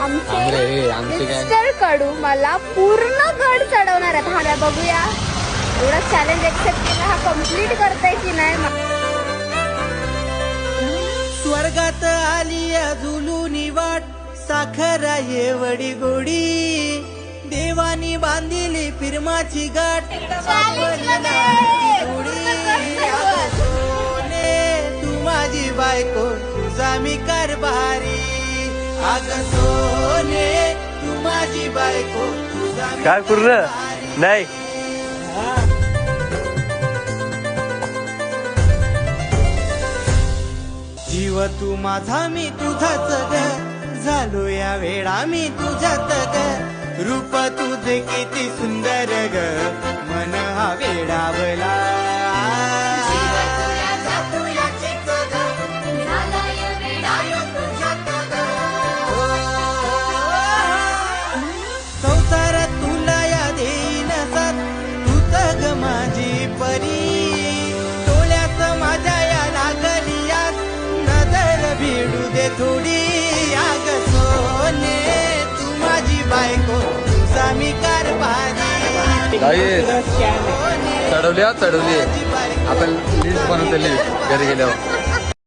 आमचे मिस्टर कडू मला पूर्ण गड चढवणार आहेत. हा बघूया एवढा चॅलेंज एक्सेप्ट केला, हा कम्प्लीट करताय की नाही. स्वर्गात आली झुलूनी वाट, साखरा एवढी गोडी, देवानी बांधिली फिरमाची गाठ, तू माझी बायको तुझा मी कारभारी, अग सोने तू माझी बायको तुझा काय पूर्ण नाही. जीव तू माझा मी तुझाच ग, झालो या वेळा मी तुझ्यात ग, रूप तुझे किती सुंदर ग, मन हा वेडावला. संसारात तुला या देईन साथ, तूच ग माझी परी, डोळ्यात माझ्या या लागलियास नजर भिडू दे थोडी, अग सोने तू माझी बायको तुझा मी कारभारी. चढवली आपण लिस्ट बनवते, लिस्ट घरी गेल्यावर.